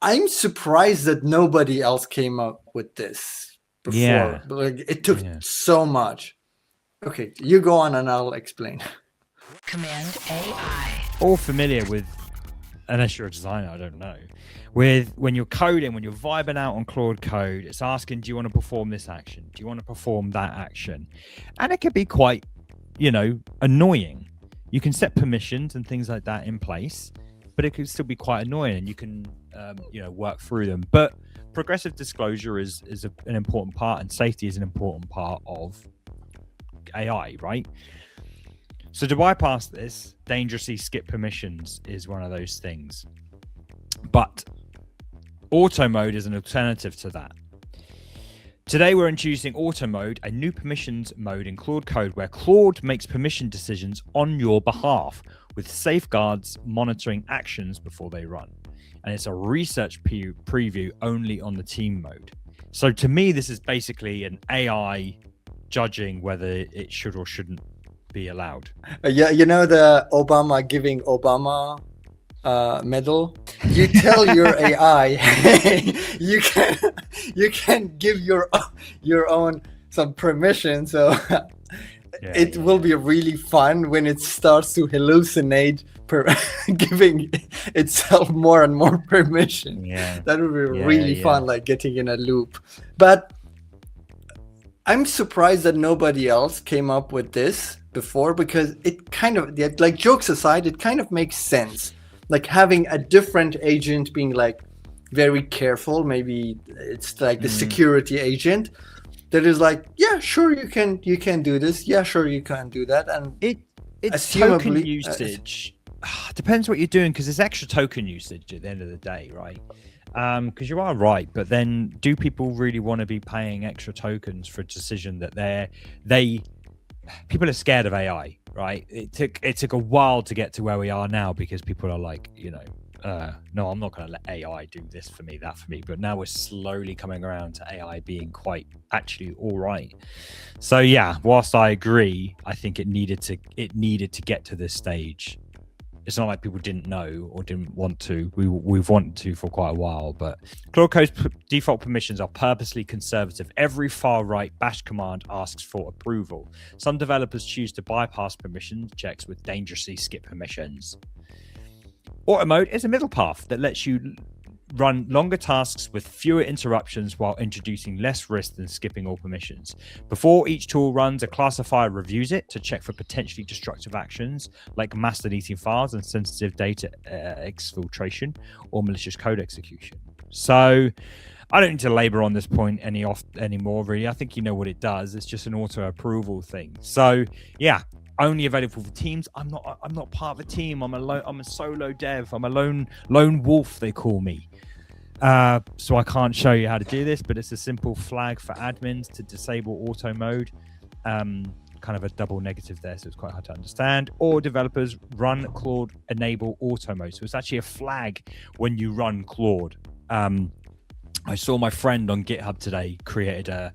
I'm surprised that nobody else came up with this Yeah. before. Like, it took Yeah. so much. Okay, you go on and I'll explain. Command AI. All familiar with, unless you're a designer, I don't know, with when you're coding, when you're vibing out on Claude Code, it's asking, do you want to perform this action? Do you want to perform that action? And it can be quite, annoying. You can set permissions and things like that in place, but it can still be quite annoying, and you can, work through them. But progressive disclosure is an important part, and safety is an important part of AI, right? So to bypass this, dangerously skip permissions is one of those things. But auto mode is an alternative to that. Today we're introducing auto mode, a new permissions mode in Claude Code where Claude makes permission decisions on your behalf with safeguards monitoring actions before they run. And it's a research preview only on the team mode. So to me, this is basically an AI judging whether it should or shouldn't be allowed. Yeah, you know the Obama giving Obama medal. You tell your AI, hey, you can give your own some permission. So it will be really fun when it starts to hallucinate, giving itself more and more permission. Yeah, that would be really fun, like getting in a loop. But I'm surprised that nobody else came up with this before, because it kind of, like, jokes aside, it kind of makes sense. Like having a different agent being like very careful. Maybe it's like the security agent that is like, yeah, sure, you can do this. Yeah, sure, you can do that. And it's token usage. Depends what you're doing, because it's extra token usage at the end of the day, right? Because you are right, but then do people really want to be paying extra tokens for a decision that people are scared of AI, right? It took a while to get to where we are now, because people are like, no, I'm not going to let AI do this for me, that for me. But now we're slowly coming around to AI being quite actually all right. So yeah, whilst I agree, I think it needed to get to this stage. It's not like people didn't know or didn't want to. We've wanted to for quite a while, but Claude Code's default permissions are purposely conservative. Every far-right bash command asks for approval. Some developers choose to bypass permission checks with dangerously skip permissions. Auto mode is a middle path that lets you run longer tasks with fewer interruptions while introducing less risk than skipping all permissions. Before each tool runs, a classifier reviews it to check for potentially destructive actions like mass deleting files and sensitive data exfiltration or malicious code execution. So I don't need to labor on this point anymore, really. I think you know what it does. It's just an auto approval thing. So yeah, only available for teams. I'm not part of a team. I'm a solo dev. I'm a lone wolf, they call me. So I can't show you how to do this, but it's a simple flag for admins to disable auto mode. Kind of a double negative there, so it's quite hard to understand. Or developers run Claude enable auto mode. So it's actually a flag when you run Claude. I saw my friend on GitHub today created a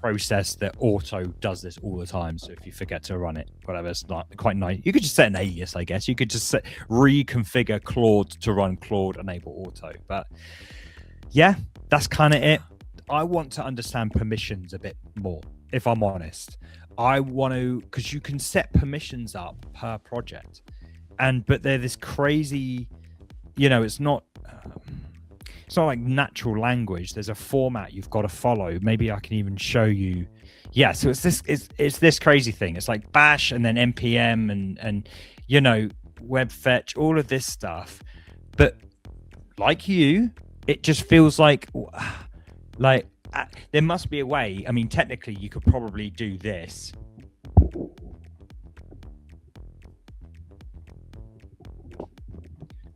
process that auto does this all the time. So if you forget to run it, whatever, it's not quite nice. You could just set an alias, I guess. You could just reconfigure Claude to run Claude enable auto. But yeah, that's kind of it. I want to understand permissions a bit more, if I'm honest. I want to, because you can set permissions up per project, but they're this crazy, it's not like natural language. There's a format you've got to follow. Maybe I can even show you. Yeah, so it's this crazy thing. It's like bash and then npm and web fetch, all of this stuff. But like it just feels like there must be a way. I mean, technically you could probably do this.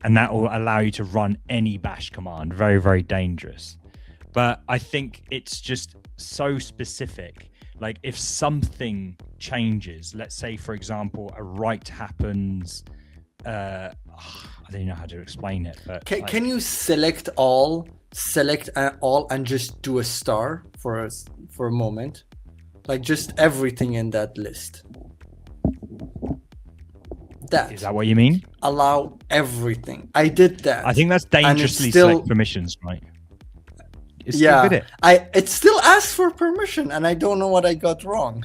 And that will allow you to run any bash command. Very, very dangerous. But I think it's just so specific. Like if something changes, let's say, for example, a write happens. I don't know how to explain it. But can you select all and just do a star for a moment? Like just everything in that list. that. Is that what you mean? Allow everything. I did that. I think that's dangerously select permissions, right? It's yeah, still it still asks for permission, and I don't know what I got wrong.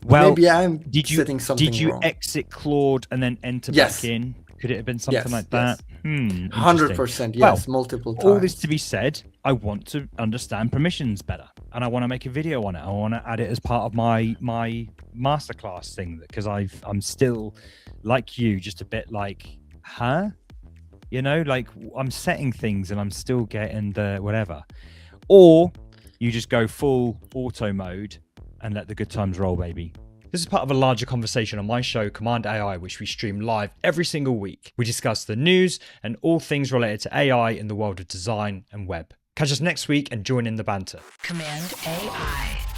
Well, maybe I'm Did setting something you wrong. exit Claude and then enter Yes. back in? Could it have been something like Yes. that? 100%. Yes, Well, multiple times. all this to be said, I want to understand permissions better, and I want to make a video on it. I want to add it as part of my masterclass thing, because I'm still like you, just a bit like, huh? You know, like I'm setting things and I'm still getting the whatever. Or you just go full auto mode and let the good times roll, baby. This is part of a larger conversation on my show, Cmd+AI, which we stream live every single week. We discuss the news and all things related to AI in the world of design and web. Catch us next week and join in the banter. Cmd+AI.